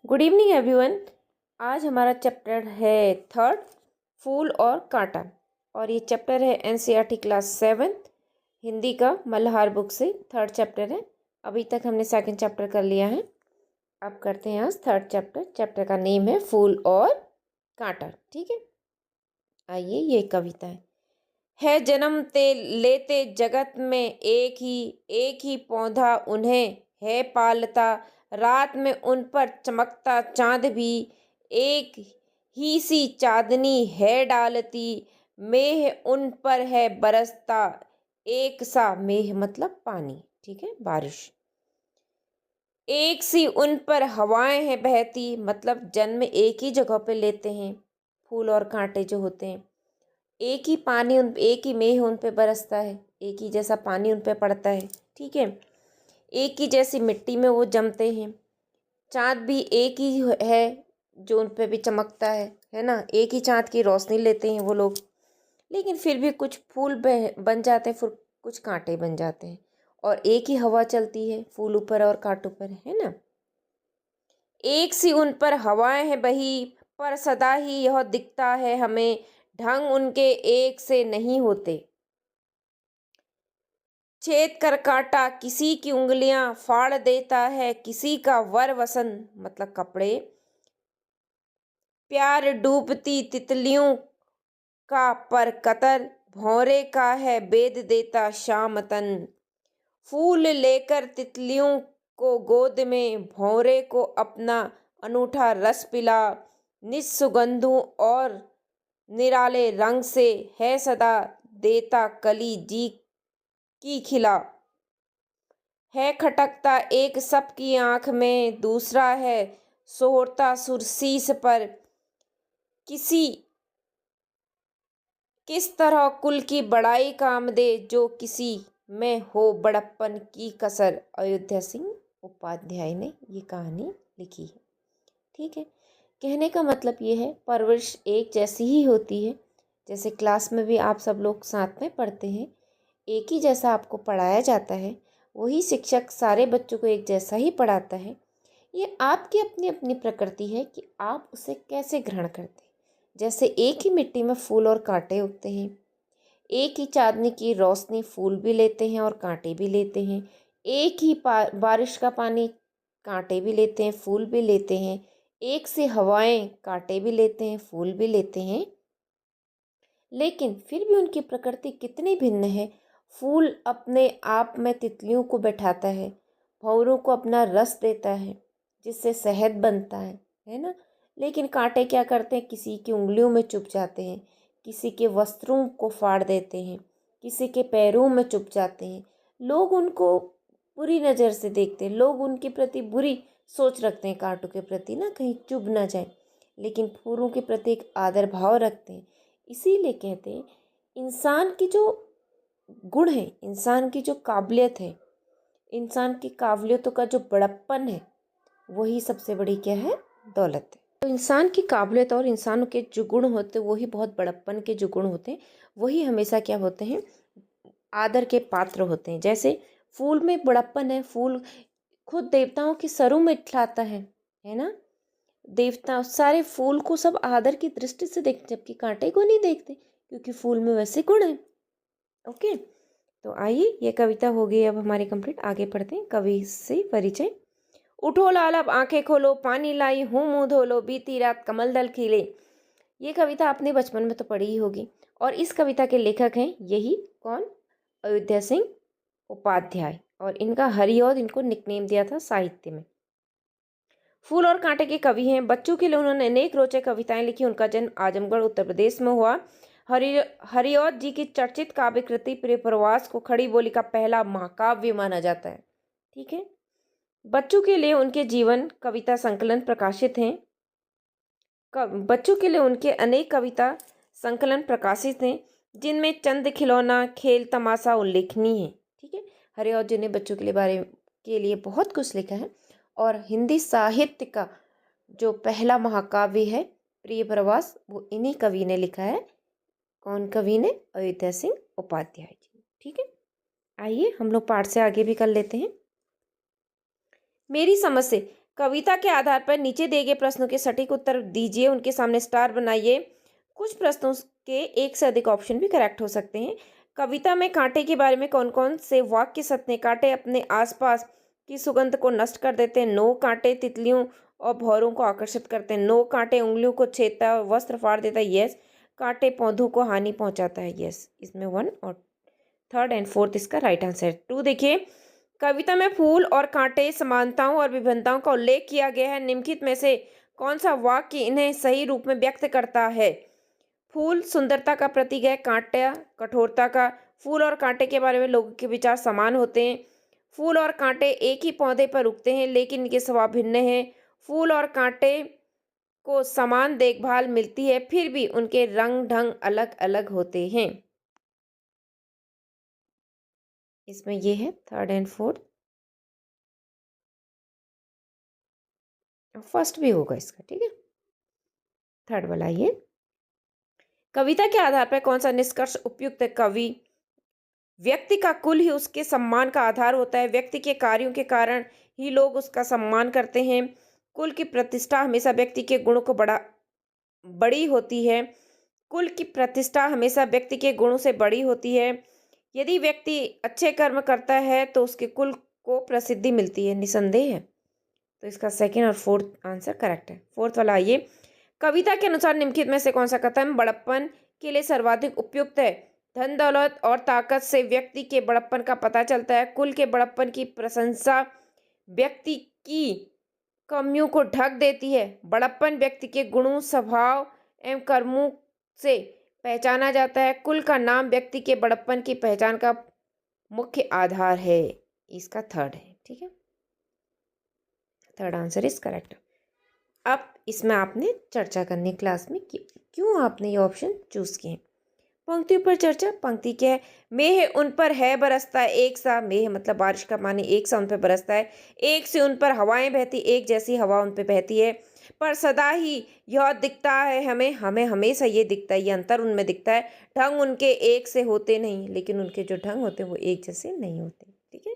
Good evening everyone. आज हमारा chapter है थर्ड, फूल और कांटा। और ये चैप्टर है एनसीईआरटी क्लास 7 हिंदी का मल्हार बुक से थर्ड चैप्टर है। अभी तक हमने सेकंड चैप्टर कर लिया है, अब करते हैं आज थर्ड चैप्टर। चैप्टर का नेम है फूल और कांटा। ठीक है, आइए ये कविता है जन्मते लेते जगत में एक ही पौधा उन्हें है पालता, रात में उन पर चमकता चांद भी एक ही सी चांदनी है डालती, मेह उन पर है बरसता एक सा, मेह मतलब पानी, ठीक है, बारिश। एक सी उन पर हवाएं हैं बहती, मतलब जन्म एक ही जगह पे लेते हैं फूल और कांटे जो होते हैं। एक ही पानी एक ही मेह उन पे बरसता है, एक ही जैसा पानी उन पे पड़ता है, ठीक है। एक ही जैसी मिट्टी में वो जमते हैं। चाँद भी एक ही है जो उन पे भी चमकता है ना। एक ही चाँद की रोशनी लेते हैं वो लोग, लेकिन फिर भी कुछ फूल बन जाते हैं, फिर कुछ कांटे बन जाते हैं। और एक ही हवा चलती है फूल ऊपर और कांटों पर, है ना। एक सी उन पर हवाएं हैं बही, पर सदा ही यह दिखता है हमें, ढंग उनके एक से नहीं होते। छेद कर कांटा किसी की उंगलियां फाड़ देता है, किसी का वर वसन मतलब कपड़े। प्यार डूबती तितलियों का पर कतर, भौरे का है बेद देता शाम तन। फूल लेकर तितलियों को गोद में, भौरे को अपना अनूठा रस पिला। निस्सुगंधु और निराले रंग से है सदा देता कली जी की खिला। है खटकता एक सबकी आंख में, दूसरा है सोहरता सुरसीस पर। किसी किस तरह कुल की बड़ाई काम दे, जो किसी में हो बड़प्पन की कसर। अयोध्या सिंह उपाध्याय ने ये कहानी लिखी है, ठीक है। कहने का मतलब ये है, परवरिश एक जैसी ही होती है। जैसे क्लास में भी आप सब लोग साथ में पढ़ते हैं, एक ही जैसा आपको पढ़ाया जाता है, वही शिक्षक सारे बच्चों को एक जैसा ही पढ़ाता है। ये आपकी अपनी अपनी प्रकृति है कि आप उसे कैसे ग्रहण करते हैं। जैसे एक ही मिट्टी में फूल और कांटे उगते हैं, एक ही चांदनी की रोशनी फूल भी लेते हैं और कांटे भी लेते हैं। एक ही बारिश का पानी कांटे भी लेते हैं, फूल भी लेते हैं। एक सी हवाएं कांटे भी लेते हैं, फूल भी लेते हैं, लेकिन फिर भी उनकी प्रकृति कितनी भिन्न है। फूल अपने आप में तितलियों को बैठाता है, भंवरों को अपना रस देता है जिससे शहद बनता है ना। लेकिन कांटे क्या करते हैं, किसी की उंगलियों में चुभ जाते हैं, किसी के वस्त्रों को फाड़ देते हैं, किसी के पैरों में चुभ जाते हैं। लोग उनको बुरी नज़र से देखते हैं, लोग उनके प्रति बुरी सोच रखते हैं, कांटों के प्रति ना, कहीं चुभ ना जाए। लेकिन फूलों के प्रति एक आदर भाव रखते हैं। इसीलिए कहते हैं इंसान की जो गुण है, इंसान की जो काबिलियत है, इंसान की काबिलियतों का जो बड़प्पन है, वही सबसे बड़ी क्या है, दौलत है। तो इंसान की काबिलियत और इंसानों के जो गुण होते हैं, वही बहुत बड़प्पन के जो गुण होते हैं, वही हमेशा क्या होते हैं, आदर के पात्र होते हैं। जैसे फूल में बड़प्पन है, फूल खुद देवताओं के सरों में इठलाता है ना। देवता सारे फूल को सब आदर की दृष्टि से देखते, जबकि कांटे को नहीं देखते, क्योंकि फूल में वैसे गुण है। ओके, तो आइए ये कविता हो गई अब हमारी कंप्लीट। आगे पढ़ते हैं कवि से परिचय। उठो लालब आंखें खोलो, पानी लाई हूँ मुँह धो लो, बीती रात कमल दल खिले। ये कविता आपने बचपन में तो पढ़ी ही होगी। और इस कविता के लेखक हैं यही कौन, अयोध्या सिंह उपाध्याय। और इनका हरिऔध इनको निकनेम दिया था साहित्य में। फूल और कांटे के कवि हैं। बच्चों के लिए उन्होंने अनेक रोचक कविताएं लिखी। उनका जन्म आजमगढ़ उत्तर प्रदेश में हुआ। हरिऔध जी की चर्चित काव्य कृति प्रिय प्रवास को खड़ी बोली का पहला महाकाव्य माना जाता है, ठीक है। बच्चों के लिए उनके जीवन कविता संकलन प्रकाशित हैं। बच्चों के लिए उनके अनेक कविता संकलन प्रकाशित हैं, जिनमें चंद खिलौना, खेल तमाशा उल्लेखनीय है, ठीक है। हरिऔध जी ने बच्चों के लिए बहुत कुछ लिखा है। और हिंदी साहित्य का जो पहला महाकाव्य है प्रिय प्रवास, वो इन्हीं कवि ने लिखा है। कौन कवि ने, अयोध्या सिंह उपाध्याय जी, ठीक है। आइए हम लोग पाठ से आगे भी कर लेते हैं। मेरी समझ से कविता के आधार पर नीचे दिए गए प्रश्नों के सटीक उत्तर दीजिए, उनके सामने स्टार बनाइए। कुछ प्रश्नों के एक से अधिक ऑप्शन भी करेक्ट हो सकते हैं। कविता में कांटे के बारे में कौन कौन से वाक्य सत्य हैं? कांटे अपने आसपास की सुगंध को नष्ट कर देते हैं। नो कांटे तितलियों और भौरों को आकर्षित करते हैं। नो कांटे उंगलियों को छेदता है, वस्त्र फाड़ देता है। यस कांटे पौधों को हानि पहुंचाता है। यस इसमें 1 और 3rd एंड 4th इसका राइट आंसर। 2 देखिए, कविता में फूल और कांटे समानताओं और विभिन्नताओं का उल्लेख किया गया है। निम्नलिखित में से कौन सा वाक्य इन्हें सही रूप में व्यक्त करता है? फूल सुंदरता का प्रतीक है, कांटा कठोरता का। फूल और कांटे के बारे में लोगों के विचार समान होते हैं। फूल और कांटे एक ही पौधे पर उगते हैं लेकिन इनके स्वभाव भिन्न हैं। फूल और कांटे को समान देखभाल मिलती है फिर भी उनके रंग ढंग अलग अलग होते हैं। इसमें ये है 3rd एंड 4th। फर्स्ट भी होगा इसका, ठीक है। 3rd वाला ये। कविता के आधार पर कौन सा निष्कर्ष उपयुक्त है? कवि व्यक्ति का कुल ही उसके सम्मान का आधार होता है। व्यक्ति के कार्यों के कारण ही लोग उसका सम्मान करते हैं। कुल की प्रतिष्ठा हमेशा व्यक्ति के गुणों को बड़ी होती है। कुल की प्रतिष्ठा हमेशा व्यक्ति के गुणों से बड़ी होती है। यदि व्यक्ति अच्छे कर्म करता है तो उसके कुल को प्रसिद्धि मिलती है, निसंदेह है। तो इसका 2nd और 4th आंसर करेक्ट है। 4th वाला आइए, कविता के अनुसार निम्नलिखित में से कौन सा कथन बड़प्पन के लिए सर्वाधिक उपयुक्त है? धन दौलत और ताकत से व्यक्ति के बड़प्पन का पता चलता है। कुल के बड़प्पन की प्रशंसा व्यक्ति की कमियों को ढक देती है। बड़प्पन व्यक्ति के गुणों, स्वभाव एवं कर्मों से पहचाना जाता है। कुल का नाम व्यक्ति के बड़प्पन की पहचान का मुख्य आधार है। इसका 3rd है, ठीक है। 3rd answer is correct. अब इसमें आपने चर्चा करनी क्लास में कि क्यों आपने ये ऑप्शन चूज किए। पंक्तियों पर चर्चा। पंक्ति क्या है? मेह उन पर है बरसता है एक सा। मेह मतलब बारिश का पानी एक सा उन पर बरसता है। एक से उन पर हवाएं बहती, एक जैसी हवा उन पर बहती है। पर सदा ही यह दिखता है हमें, हमें हमेशा ये दिखता है, ये अंतर उनमें दिखता है। ढंग उनके एक से होते नहीं, लेकिन उनके जो ढंग होते हैं वो एक जैसे नहीं होते, ठीक है।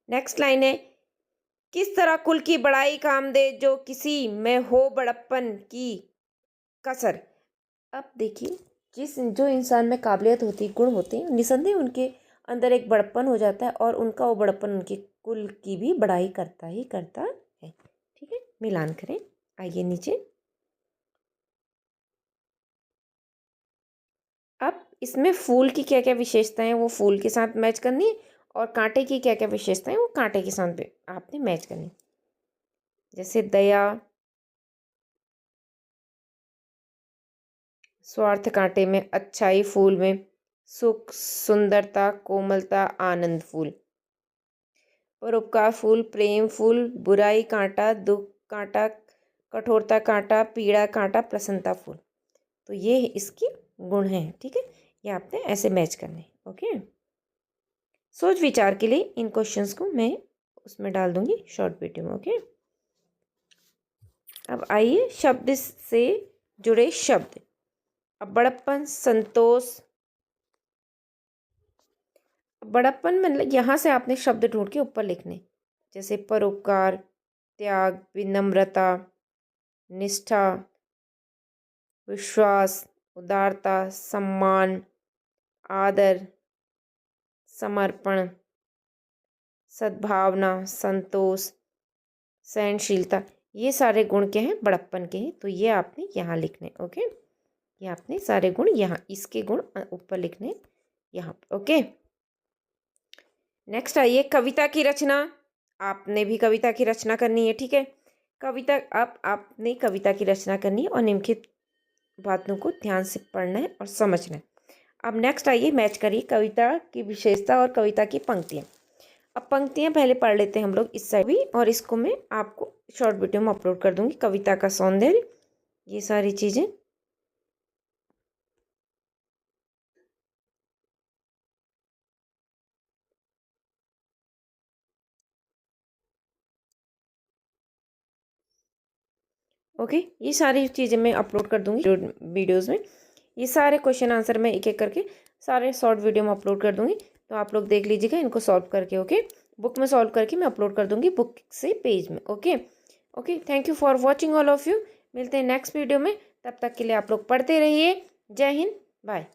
नेक्स्ट लाइन है, किस तरह कुल की बड़ाई काम दे जो किसी में हो बड़प्पन की कसर। अब देखिए, जो इंसान में काबिलियत होती, गुण होते हैं, निसंदेह उनके अंदर एक बड़प्पन हो जाता है और उनका वो बड़प्पन उनके कुल की भी बड़ाई करता ही करता है, ठीक है। मिलान करें, आइए नीचे। अब इसमें फूल की क्या क्या विशेषताएं वो फूल के साथ मैच करनी है और कांटे की क्या क्या विशेषताएं वो कांटे के साथ आपने मैच करनी। जैसे दया, स्वार्थ कांटे में, अच्छाई फूल में, सुख, सुंदरता, कोमलता, आनंद फूल, परोपकार फूल, प्रेम फूल, बुराई कांटा, दुख कांटा, कठोरता कांटा, पीड़ा कांटा, प्रसन्नता फूल। तो ये इसकी गुण हैं, ठीक है। ये आपने ऐसे मैच करने, ओके। सोच विचार के लिए इन क्वेश्चंस को मैं उसमें डाल दूंगी शॉर्ट वीडियो में, ओके। अब आइए शब्द से जुड़े शब्द। अब बड़प्पन, संतोष। बड़प्पन मतलब यहाँ से आपने शब्द ढूंढ के ऊपर लिखने, जैसे परोपकार, त्याग, विनम्रता, निष्ठा, विश्वास, उदारता, सम्मान, आदर, समर्पण, सद्भावना, संतोष, सहनशीलता। ये सारे गुण के हैं, बड़प्पन के हैं। तो ये आपने यहाँ लिखने, ओके। ये आपने सारे गुण यहाँ, इसके गुण ऊपर लिखने यहाँ, ओके। नेक्स्ट आइए, कविता की रचना। आपने भी कविता की रचना करनी है, ठीक है। कविता, आपने कविता की रचना करनी है और निम्नलिखित बातों को ध्यान से पढ़ना है और समझना है। अब नेक्स्ट आइए, मैच करिए कविता की विशेषता और कविता की पंक्तियाँ। अब पंक्तियाँ पहले पढ़ लेते हैं हम लोग इस साइड भी, और इसको मैं आपको शॉर्ट वीडियो में अपलोड कर दूंगी। कविता का सौंदर्य, ये सारी चीज़ें। ओके, ये सारी चीज़ें मैं अपलोड कर दूंगी वीडियोज़ में। ये सारे क्वेश्चन आंसर मैं एक एक करके सारे शॉर्ट वीडियो में अपलोड कर दूंगी, तो आप लोग देख लीजिएगा इनको सॉल्व करके, ओके। बुक में सॉल्व करके मैं अपलोड कर दूंगी बुक से पेज में, okay. Okay, thank you for watching all of you. मिलते हैं नेक्स्ट वीडियो में, तब तक के लिए आप लोग पढ़ते रहिए। जय हिंद, बाय।